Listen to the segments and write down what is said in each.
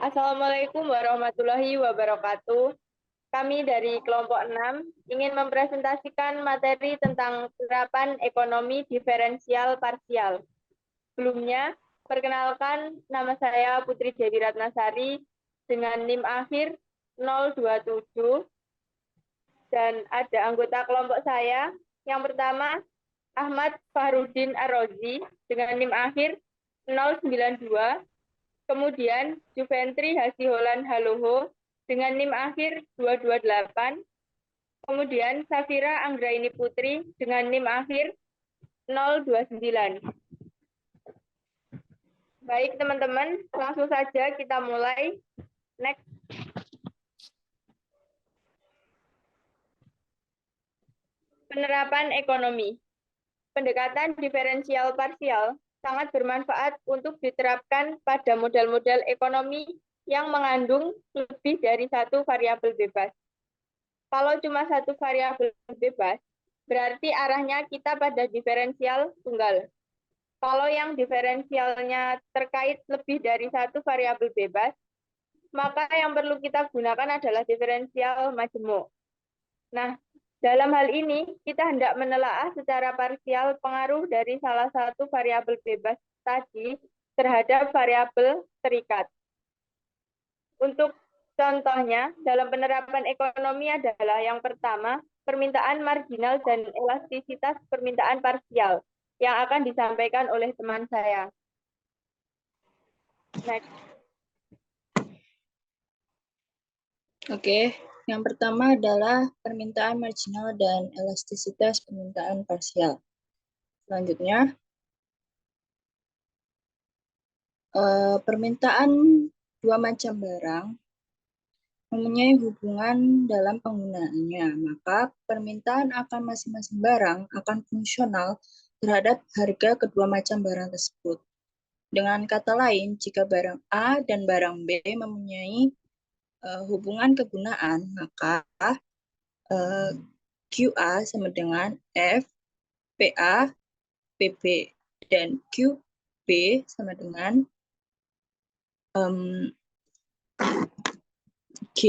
Assalamualaikum warahmatullahi wabarakatuh. Kami dari kelompok 6 ingin mempresentasikan materi tentang penerapan ekonomi diferensial parsial. Sebelumnya, perkenalkan nama saya Putri Dewi Ratnasari dengan NIM akhir 027 dan ada anggota kelompok saya. Yang pertama, Ahmad Fahrudin Ar-Rozi dengan NIM akhir 092. Kemudian Juventri Hasiholan Haloho dengan NIM akhir 228. Kemudian Safira Anggraini Putri dengan NIM akhir 029. Baik teman-teman, langsung saja kita mulai. Next. Penerapan ekonomi. Pendekatan diferensial parsial sangat bermanfaat untuk diterapkan pada model-model ekonomi yang mengandung lebih dari satu variabel bebas. Kalau cuma satu variabel bebas, berarti arahnya kita pada diferensial tunggal. Kalau yang diferensialnya terkait lebih dari satu variabel bebas, maka yang perlu kita gunakan adalah diferensial majemuk. Nah, dalam hal ini, kita hendak menelaah secara parsial pengaruh dari salah satu variabel bebas tadi terhadap variabel terikat. Untuk contohnya, dalam penerapan ekonomi adalah yang pertama, permintaan marginal dan elastisitas permintaan parsial yang akan disampaikan oleh teman saya. Next. Oke, yang pertama adalah permintaan marginal dan elastisitas permintaan parsial. Selanjutnya, permintaan dua macam barang mempunyai hubungan dalam penggunaannya, maka permintaan akan masing-masing barang akan fungsional terhadap harga kedua macam barang tersebut. Dengan kata lain, jika barang A dan barang B mempunyai hubungan kegunaan, maka QA sama dengan F, PA, PB, dan QB sama dengan G,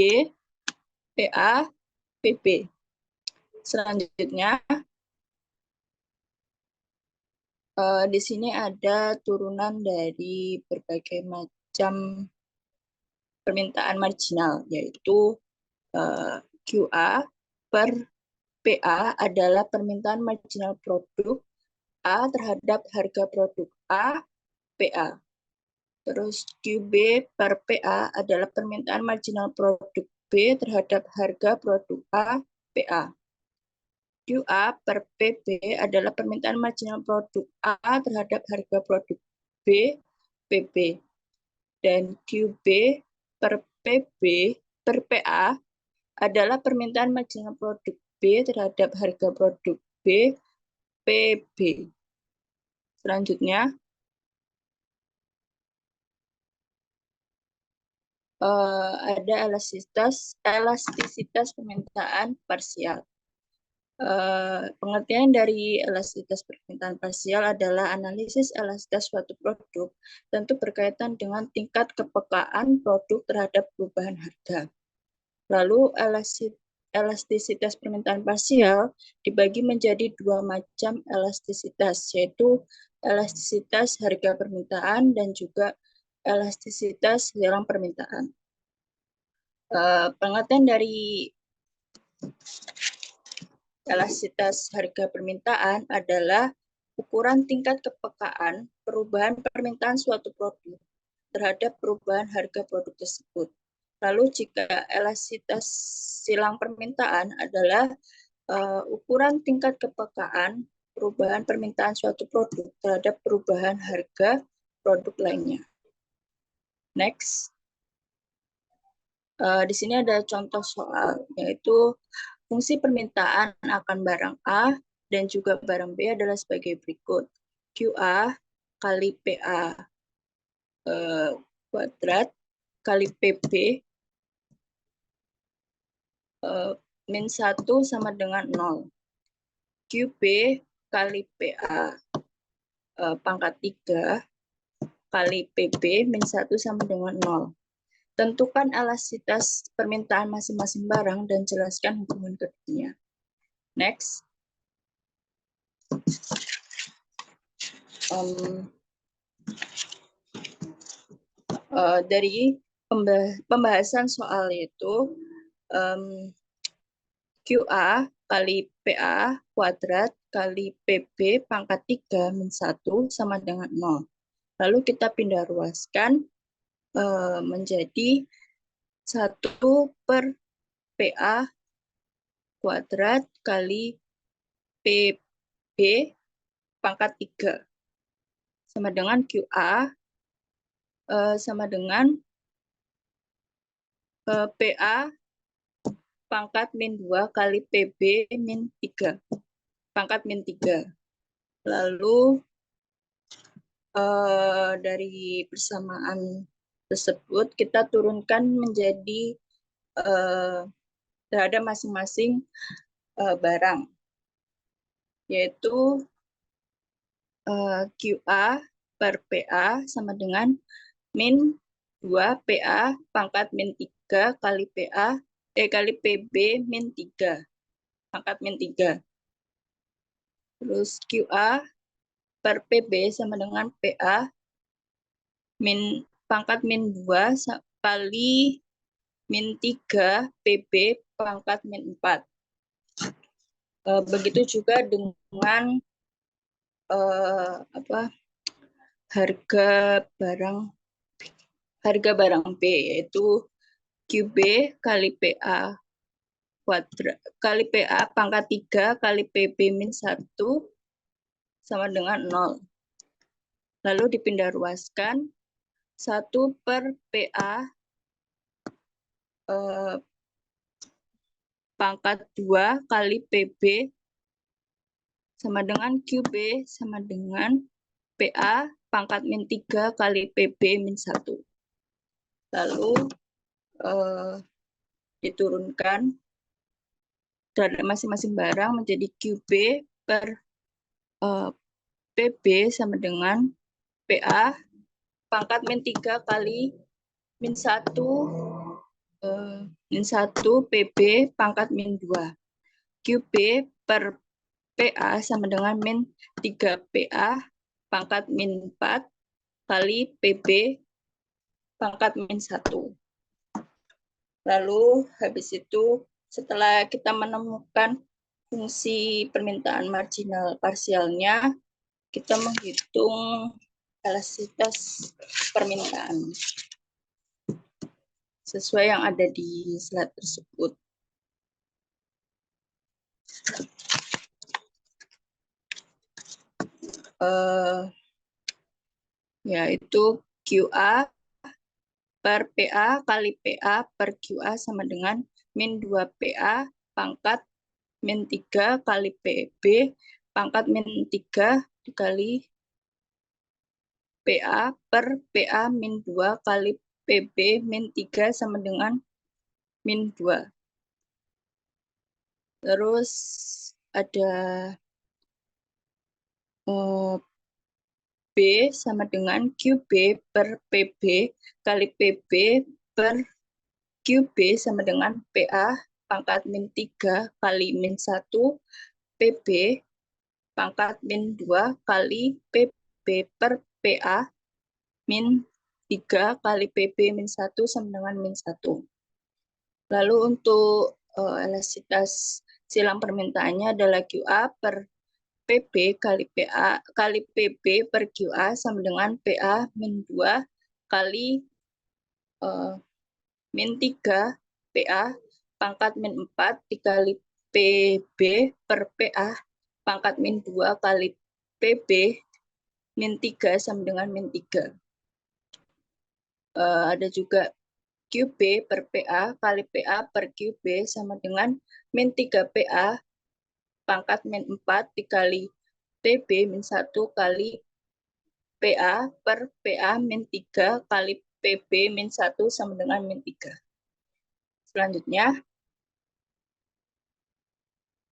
PA, PB. Selanjutnya, di sini ada turunan dari berbagai macam permintaan marginal, yaitu QA per PA adalah permintaan marginal produk A terhadap harga produk A, PA. Terus QB per PA adalah permintaan marginal produk B terhadap harga produk A, PA. QA per PB adalah permintaan marginal produk A terhadap harga produk B, PB. Dan QB per PB per PA adalah permintaan marginal produk B terhadap harga produk B, PB. Selanjutnya, ada elastisitas permintaan parsial. Pengertian dari elastisitas permintaan parsial adalah analisis elastisitas suatu produk tentu berkaitan dengan tingkat kepekaan produk terhadap perubahan harga. Lalu elastisitas permintaan parsial dibagi menjadi dua macam elastisitas, yaitu elastisitas harga permintaan dan juga elastisitas lelang permintaan. Pengertian dari elastisitas harga permintaan adalah ukuran tingkat kepekaan perubahan permintaan suatu produk terhadap perubahan harga produk tersebut. Lalu jika elastisitas silang permintaan adalah ukuran tingkat kepekaan perubahan permintaan suatu produk terhadap perubahan harga produk lainnya. Next. Di sini ada contoh soal, yaitu fungsi permintaan akan barang A dan juga barang B adalah sebagai berikut. QA kali PA kuadrat kali PB min 1 sama dengan 0. QB kali PA pangkat 3 kali PB min 1 sama dengan 0. Tentukan elastisitas permintaan masing-masing barang dan jelaskan hubungan keduanya. Next. Dari pembahasan soal itu, QA kali PA kuadrat kali PB pangkat 3 min 1 sama dengan 0. Lalu kita pindah ruaskan menjadi 1 per PA kuadrat kali PB pangkat 3 sama dengan QA sama dengan PA pangkat min 2 kali PB min 3 pangkat min 3. Lalu dari persamaan tersebut kita turunkan menjadi terhadap masing-masing barang, yaitu QA per PA sama dengan min 2 PA pangkat min 3 kali PA kali PB min 3 pangkat min 3. Terus QA per PB sama dengan PA min pangkat min 2 kali min 3 PB pangkat min 4. Begitu juga dengan harga barang B, yaitu QB kali PA kuadrat kali PA pangkat 3 kali PB min 1 sama dengan 0. Lalu dipindah ruaskan 1 per PA pangkat 2 kali PB sama dengan QB sama dengan PA pangkat min 3 kali PB min 1. Lalu diturunkan terhadap masing-masing barang menjadi QB per PB sama dengan PA pangkat min 3 kali min 1 PB pangkat min 2. QB per PA sama dengan min 3 PA pangkat min 4 kali PB pangkat min 1. Lalu habis itu setelah kita menemukan fungsi permintaan marginal parsialnya, kita menghitung elastisitas permintaan sesuai yang ada di slide tersebut. Yaitu QA per PA kali PA per QA sama dengan min 2 PA pangkat min 3 kali PB pangkat min 3 dikali PA per PA min 2 kali PB min 3 sama dengan min 2. Terus ada B sama dengan QB per PB kali PB per QB sama dengan PA pangkat min 3 kali min 1 PB pangkat min 2 kali PB per PA min 3 kali PB min 1 sama dengan min 1. Lalu untuk elastisitas silang permintaannya adalah QA per PB kali PA kali PB per QA sama dengan PA min 2 kali min 3 PA pangkat min 4 dikali PB per PA pangkat min 2 kali PB min 3 sama dengan min 3. Ada juga QB per PA kali PA per QB sama dengan min 3 PA pangkat min 4 dikali PB min 1 kali PA per PA min 3 kali PB min 1 sama dengan min 3. Selanjutnya,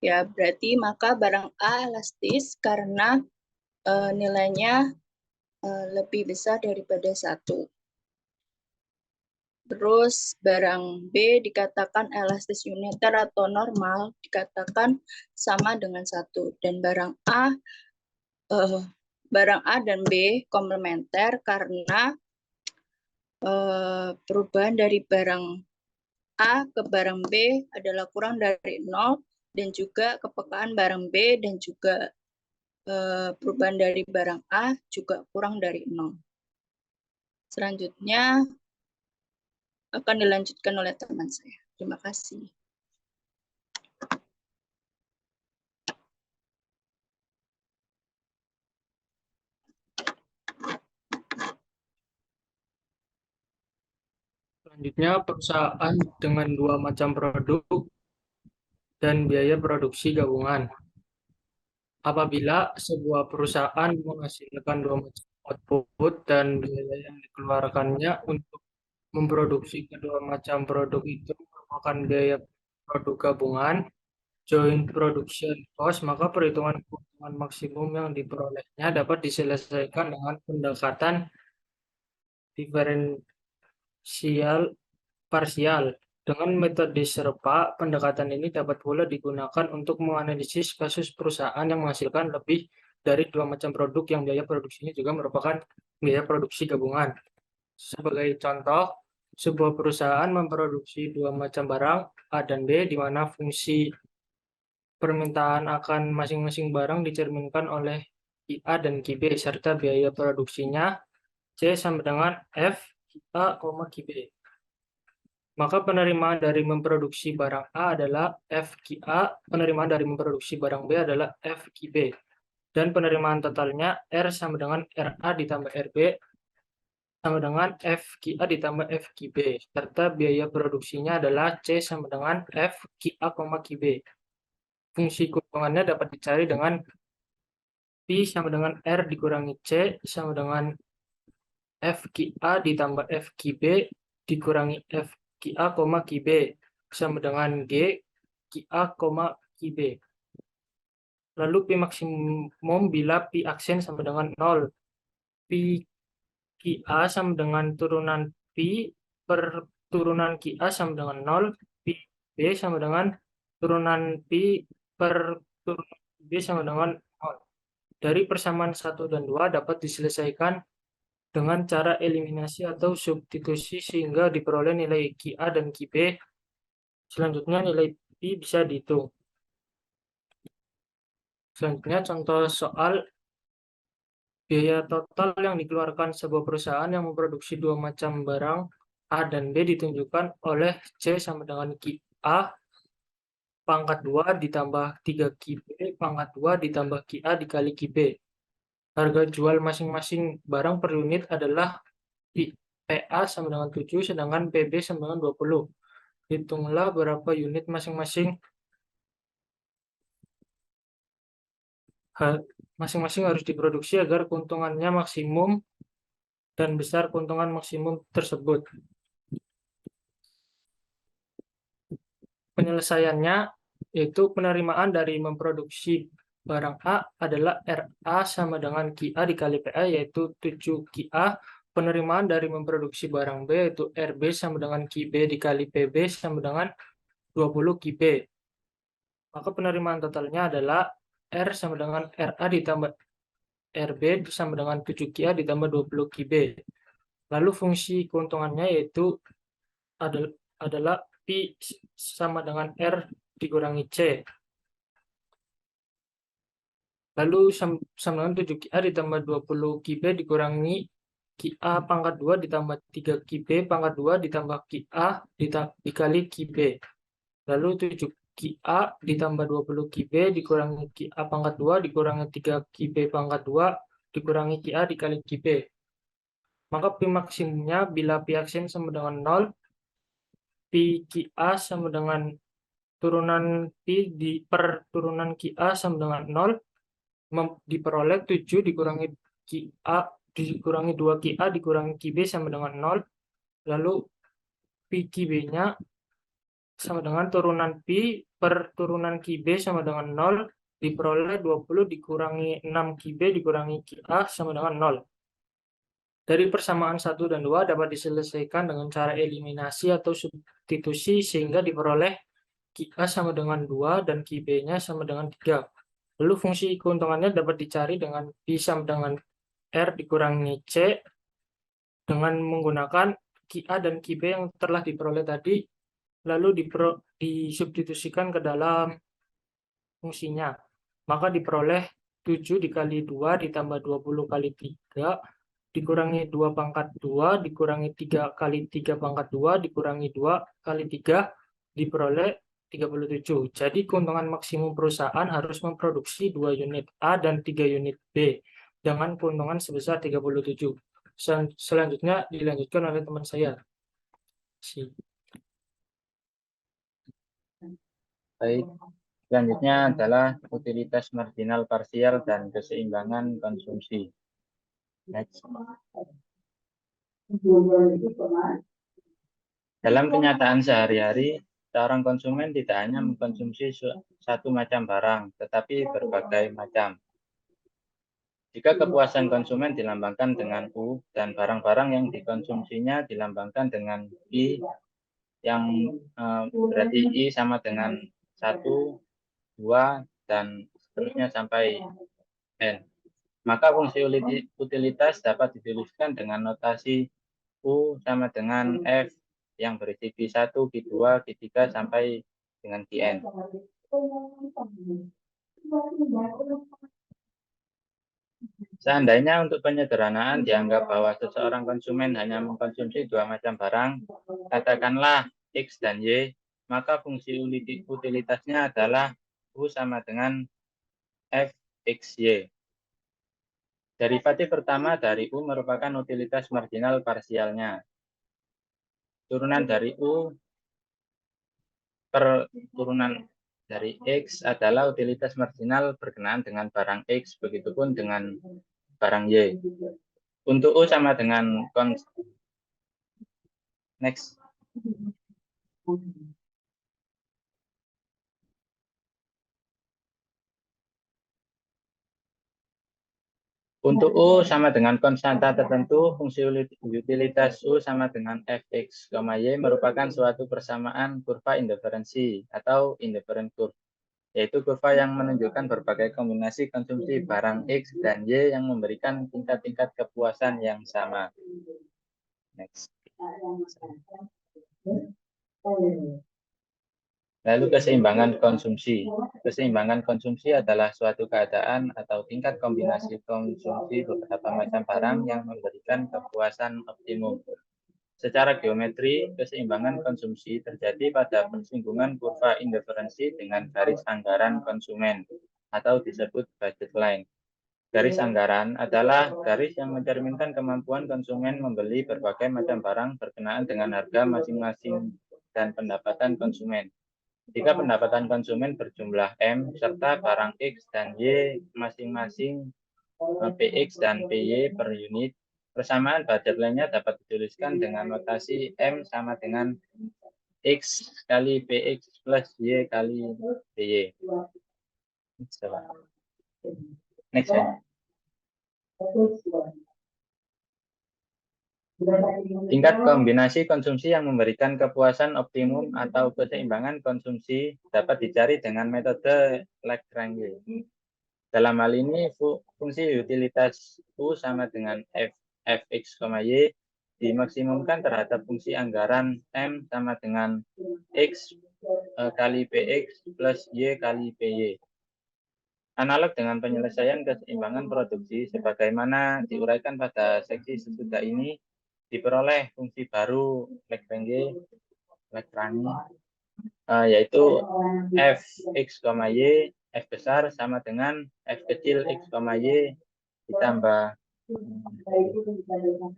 ya berarti maka barang A elastis karena nilainya lebih besar daripada 1. Terus barang B dikatakan elastis uniter atau normal dikatakan sama dengan 1. Dan barang A dan B komplementer karena perubahan dari barang A ke barang B adalah kurang dari 0 dan juga kepekaan barang B dan juga perubahan dari barang A juga kurang dari 0. Selanjutnya akan dilanjutkan oleh teman saya. Terima kasih. Selanjutnya, perusahaan dengan dua macam produk dan biaya produksi gabungan. Apabila sebuah perusahaan menghasilkan dua macam output dan biaya yang dikeluarkannya untuk memproduksi kedua macam produk itu merupakan biaya produk gabungan, joint production cost, maka perhitungan keuntungan maksimum yang diperolehnya dapat diselesaikan dengan pendekatan diferensial parsial. Dengan metode serupa, pendekatan ini dapat pula digunakan untuk menganalisis kasus perusahaan yang menghasilkan lebih dari dua macam produk yang biaya produksinya juga merupakan biaya produksi gabungan. Sebagai contoh, sebuah perusahaan memproduksi dua macam barang A dan B, di mana fungsi permintaan akan masing-masing barang dicerminkan oleh QA dan QB, serta biaya produksinya C sama dengan F QA, QB. Maka penerimaan dari memproduksi barang A adalah FQA, penerimaan dari memproduksi barang B adalah FQB. Dan penerimaan totalnya R sama dengan RA ditambah RB sama dengan FQA ditambah FQB. Serta biaya produksinya adalah C sama dengan FQA, QB. Fungsi keuntungannya dapat dicari dengan P sama dengan R dikurangi C sama dengan FQA ditambah FQB dikurangi FQA, QB sama dengan G, QA, QB. Lalu P maksimum bila P aksen sama dengan 0. P QA sama dengan turunan P per turunan QA sama dengan 0. P B sama dengan turunan P per turunan B sama dengan 0. Dari persamaan 1 dan 2 dapat diselesaikan dengan cara eliminasi atau substitusi sehingga diperoleh nilai QA dan QB. Selanjutnya nilai P bisa dihitung. Selanjutnya contoh soal biaya total yang dikeluarkan sebuah perusahaan yang memproduksi dua macam barang A dan B ditunjukkan oleh C sama dengan QA pangkat 2 ditambah 3 QB pangkat 2 ditambah QA dikali QB. Harga jual masing-masing barang per unit adalah PA sama dengan 7, sedangkan PB sama dengan 20. Hitunglah berapa unit masing-masing harus diproduksi agar keuntungannya maksimum dan besar keuntungan maksimum tersebut. Penyelesaiannya yaitu penerimaan dari memproduksi barang A adalah RA sama dengan QA dikali PA yaitu 7 QA. Penerimaan dari memproduksi barang B yaitu RB sama dengan QB dikali PB sama dengan 20 QB. Maka penerimaan totalnya adalah R sama dengan RA ditambah RB sama dengan 7 QA ditambah 20 QB. Lalu fungsi keuntungannya yaitu adalah P sama dengan R dikurangi C. Lalu sama dengan 7 QA ditambah 20 QB dikurangi QA pangkat 2 ditambah 3 QB pangkat 2 ditambah QA dikali QB. Lalu 7 QA ditambah 20 QB dikurangi QA pangkat 2 dikurangi 3 QB pangkat 2 dikurangi QA dikali QB. Maka P maksimumnya bila P aksen sama dengan 0, P QA sama dengan turunan P per turunan QA sama dengan 0, diperoleh 7 dikurangi QA dikurangi 2 QA dikurangi QB sama dengan 0. Lalu P QB-nya sama dengan turunan P per turunan QB sama dengan 0 diperoleh 20 dikurangi 6 QB dikurangi QA sama dengan 0. Dari persamaan 1 dan 2 dapat diselesaikan dengan cara eliminasi atau substitusi sehingga diperoleh QA sama dengan 2 dan QB-nya sama dengan 3. Lalu fungsi keuntungannya dapat dicari dengan Pi sama dengan R dikurangi C dengan menggunakan QA dan QB yang telah diperoleh tadi, lalu disubstitusikan ke dalam fungsinya. Maka diperoleh 7 dikali 2 ditambah 20 kali 3 dikurangi 2 pangkat 2 dikurangi 3 kali 3 pangkat 2 dikurangi 2 kali 3 diperoleh 37. Jadi keuntungan maksimum perusahaan harus memproduksi 2 unit A dan 3 unit B dengan keuntungan sebesar 37. Selanjutnya dilanjutkan oleh teman saya. Baik, selanjutnya adalah utilitas marginal parsial dan keseimbangan konsumsi. Next. Dalam kenyataan sehari-hari, seorang konsumen tidak hanya mengkonsumsi satu macam barang, tetapi berbagai macam. Jika kepuasan konsumen dilambangkan dengan U dan barang-barang yang dikonsumsinya dilambangkan dengan I, yang berarti I sama dengan 1, 2, dan seterusnya sampai N. Maka fungsi utilitas dapat dituliskan dengan notasi U sama dengan F yang berisi Q1, Q2, Q3 sampai dengan Qn. Seandainya untuk penyederhanaan dianggap bahwa seseorang konsumen hanya mengkonsumsi 2 macam barang, katakanlah X dan Y, maka fungsi utilitasnya adalah U sama dengan Fxy. Derivatif pertama dari U merupakan utilitas marginal parsialnya. Turunan dari U per turunan dari X adalah utilitas marginal berkenaan dengan barang X, begitupun dengan barang Y. Untuk U sama dengan next. Untuk U sama dengan konstanta tertentu, fungsi utilitas U sama dengan Fx, Y merupakan suatu persamaan kurva indiferensi atau indifferent curve, yaitu kurva yang menunjukkan berbagai kombinasi konsumsi barang X dan Y yang memberikan tingkat-tingkat kepuasan yang sama. Next. Lalu keseimbangan konsumsi. Keseimbangan konsumsi adalah suatu keadaan atau tingkat kombinasi konsumsi beberapa macam barang yang memberikan kepuasan optimum. Secara geometri, keseimbangan konsumsi terjadi pada persinggungan kurva indiferensi dengan garis anggaran konsumen atau disebut budget line. Garis anggaran adalah garis yang mencerminkan kemampuan konsumen membeli berbagai macam barang berkenaan dengan harga masing-masing dan pendapatan konsumen. Jika pendapatan konsumen berjumlah M serta barang X dan Y masing-masing PX dan PY per unit, persamaan budget line-nya dapat dituliskan dengan notasi M sama dengan X kali PX plus Y kali PY. Next. Tingkat kombinasi konsumsi yang memberikan kepuasan optimum atau keseimbangan konsumsi dapat dicari dengan metode Lagrange. Dalam hal ini, fungsi utilitas U sama dengan Fx, Y dimaksimumkan terhadap fungsi anggaran M sama dengan X kali Px plus Y kali Py. Analog dengan penyelesaian keseimbangan produksi sebagaimana diuraikan pada seksi sesudah ini, diperoleh fungsi baru Lagrange yaitu Fx, Y, F besar sama dengan F kecil X, Y ditambah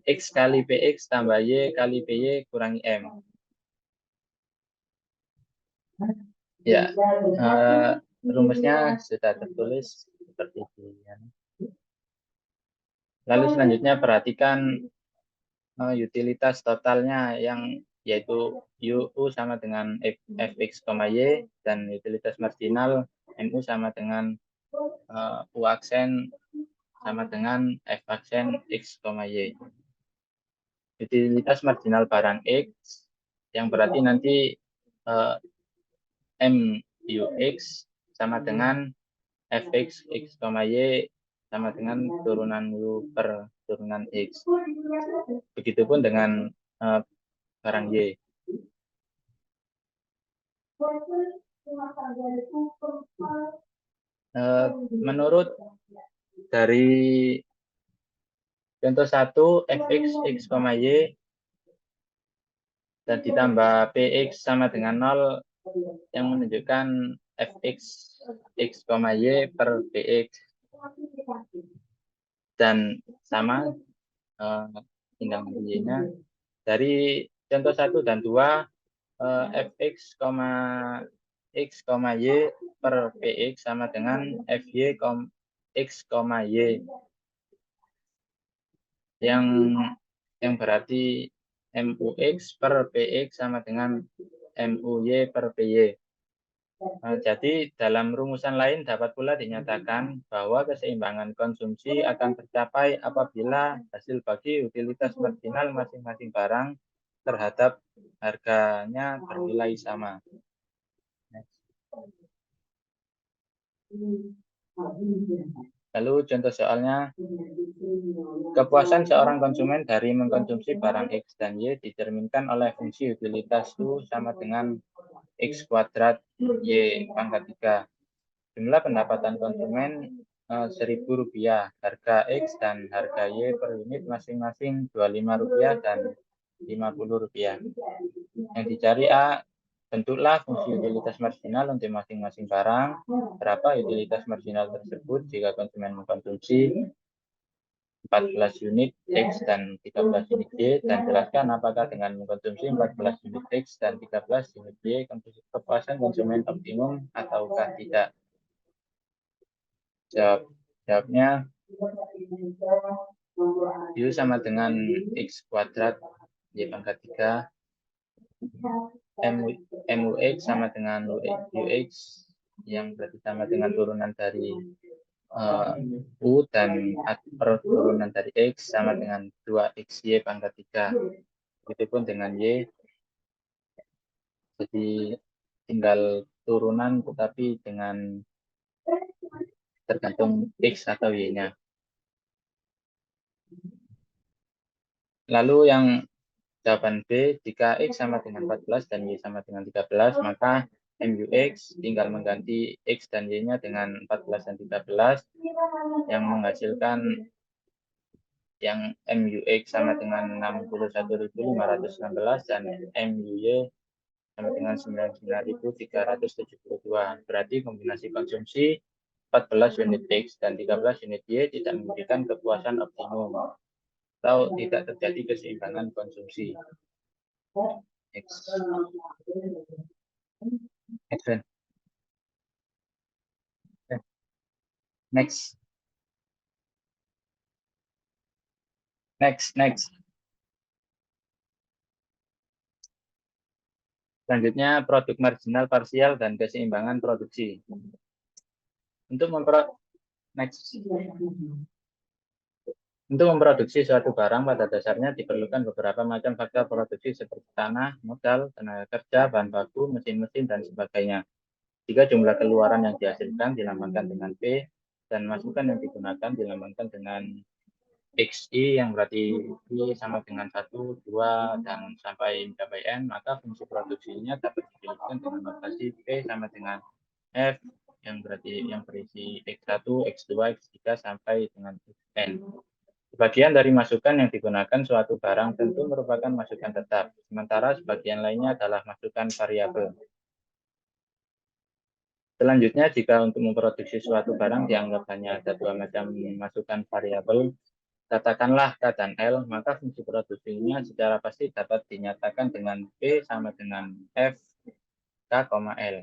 X kali Px tambah Y kali Py kurangi M. Ya, rumusnya sudah tertulis seperti ini. Lalu selanjutnya perhatikan utilitas totalnya yang yaitu U sama dengan Fx, Y dan utilitas marginal MU sama dengan U aksen sama dengan F aksen X, Y. utilitas marginal barang X, yang berarti nanti MUX sama dengan Fx X, Y sama dengan turunan U per turunan X. Begitupun dengan barang Y. Menurut dari contoh 1, Fx X, Y dan ditambah Px sama dengan 0 yang menunjukkan Fx X, Y per Px. Dan sama tindakan Y-nya dari contoh 1 dan 2 Fx, X, Y per Px sama dengan Fy, X, Y yang berarti MUX per PX sama dengan MUY per PY. Jadi dalam rumusan lain dapat pula dinyatakan bahwa keseimbangan konsumsi akan tercapai apabila hasil bagi utilitas marginal masing-masing barang terhadap harganya bernilai sama. Lalu contoh soalnya, kepuasan seorang konsumen dari mengkonsumsi barang X dan Y dicerminkan oleh fungsi utilitas U sama dengan X kuadrat Y pangkat 3. Jumlah pendapatan konsumen Rp1.000, harga X dan harga Y per unit masing-masing Rp25 dan Rp50. Yang dicari A, bentuklah fungsi utilitas marginal untuk masing-masing barang. Berapa utilitas marginal tersebut jika konsumen mengkonsumsi 14 unit X dan 13 unit Y, dan jelaskan apakah dengan mengkonsumsi 14 unit X dan 13 unit Y kepuasan konsumen optimum ataukah tidak. Jawabnya U sama dengan X kuadrat Y pangkat 3, MUX sama dengan UX yang berarti sama dengan turunan dari U dan per turunan dari X sama dengan 2XY pangkat 3. Begitupun dengan Y. Jadi tinggal turunan tetapi dengan tergantung X atau Y-nya. Lalu yang jawaban B, jika X sama dengan 14 dan Y sama dengan 13, maka MUX tinggal mengganti X dan Y-nya dengan 14 dan 13 yang menghasilkan yang MUX sama dengan 61.516 dan MUY sama dengan 99.372. Berarti kombinasi konsumsi 14 unit X dan 13 unit Y tidak memberikan kepuasan optimum atau tidak terjadi keseimbangan konsumsi. Next. Selanjutnya, produk marginal parsial dan keseimbangan produksi. Untuk memproduksi suatu barang pada dasarnya diperlukan beberapa macam faktor produksi seperti tanah, modal, tenaga kerja, bahan baku, mesin-mesin, dan sebagainya. Jika jumlah keluaran yang dihasilkan dilambangkan dengan P dan masukan yang digunakan dilambangkan dengan XI yang berarti I sama dengan 1, 2, dan sampai mencapai N, maka fungsi produksinya dapat dijelaskan dengan notasi P sama dengan F yang berisi X1, X2, X3 sampai dengan N. Sebagian dari masukan yang digunakan suatu barang tentu merupakan masukan tetap, sementara sebagian lainnya adalah masukan variabel. Selanjutnya, jika untuk memproduksi suatu barang dianggap hanya ada dua macam masukan variabel, katakanlah K dan L, maka fungsi produksinya secara pasti dapat dinyatakan dengan P sama dengan F, K, L.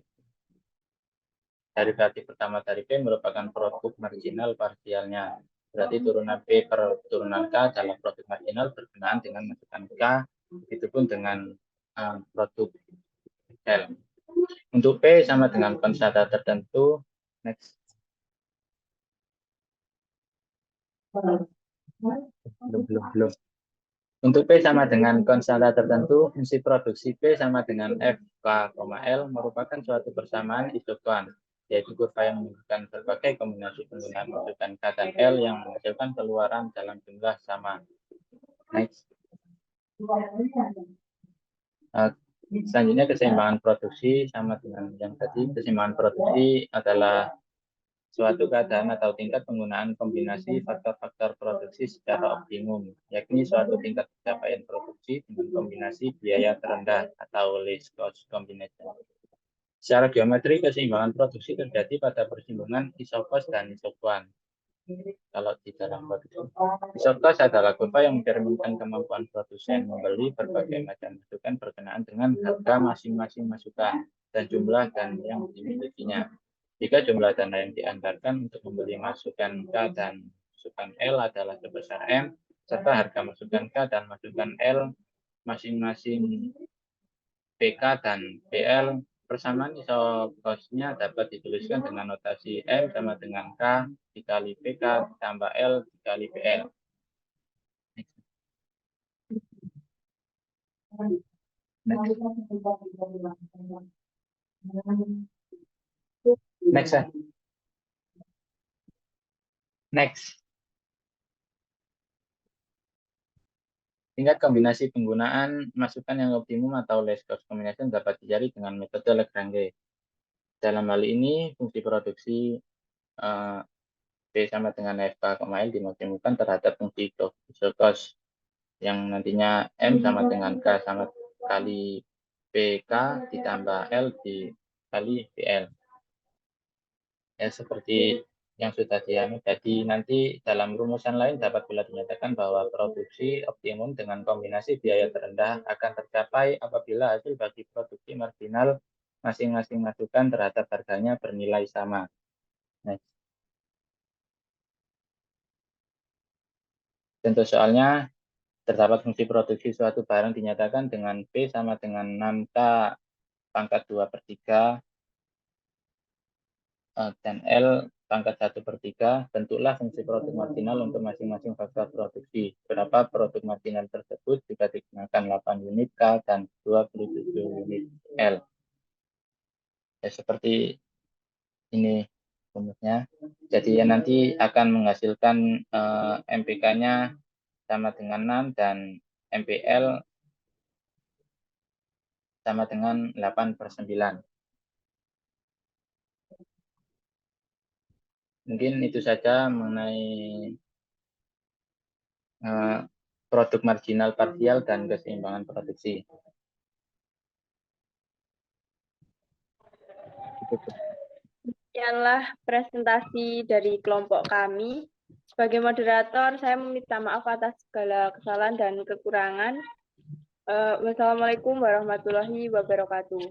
Derivatif pertama dari P merupakan produk marginal parsialnya. Berarti turunan P per turunan K adalah produk marginal berkenaan dengan masukan K, begitupun dengan produk L. Untuk P sama dengan konstanta tertentu. Next. Belum. Untuk P sama dengan konstanta tertentu, fungsi produksi P sama dengan F, K, L merupakan suatu persamaan isoton, yaitu kurva yang menunjukkan berbagai kombinasi penggunaan masukan K dan L yang menghasilkan keluaran dalam jumlah sama. Next. Selanjutnya keseimbangan produksi sama dengan yang tadi. Keseimbangan produksi adalah suatu keadaan atau tingkat penggunaan kombinasi faktor-faktor produksi secara optimum, yakni suatu tingkat pencapaian produksi dengan kombinasi biaya terendah atau least cost combination. Secara geometri, keseimbangan produksi terjadi pada persinggungan isokos dan isokuan. Kalau di dalam produksi, isokos adalah kurva yang mencerminkan kemampuan produsen membeli berbagai macam masukan berkenaan dengan harga masing-masing masukan dan jumlah dan yang dimilikinya. Jika jumlah dana yang dianggarkan untuk membeli masukan K dan masukan L adalah sebesar M, serta harga masukan K dan masukan L masing-masing PK dan PL, persamaan isokosnya dapat dituliskan dengan notasi M sama dengan K dikali PK ditambah L dikali PL. Next. Tingkat kombinasi penggunaan masukan yang optimum atau least cost combination dapat dicari dengan metode Lagrange. Dalam hal ini, fungsi produksi P sama dengan FK, L dimaksimumkan terhadap fungsi isokos yang nantinya M sama dengan K sama kali PK ditambah L dikali PL. Ya, seperti yang sudah diambil tadi, nanti dalam rumusan lain dapat pula dinyatakan bahwa produksi optimum dengan kombinasi biaya terendah akan tercapai apabila hasil bagi produksi marginal masing-masing masukan terhadap harganya bernilai sama. Nah, contoh soalnya, terdapat fungsi produksi suatu barang dinyatakan dengan P sama dengan 6K pangkat 2/3 dan L pangkat 1/3, bentuklah fungsi produk marginal untuk masing-masing faktor produksi. Berapa produk marginal tersebut jika digunakan 8 unit K dan 27 unit L. Ya, seperti ini rumusnya. Jadi ya nanti akan menghasilkan MPK-nya sama dengan 6 dan MPL sama dengan 8/9. Mungkin itu saja mengenai produk marginal parsial dan keseimbangan produksi. Demikianlah presentasi dari kelompok kami. Sebagai moderator, saya meminta maaf atas segala kesalahan dan kekurangan. Wassalamualaikum warahmatullahi wabarakatuh.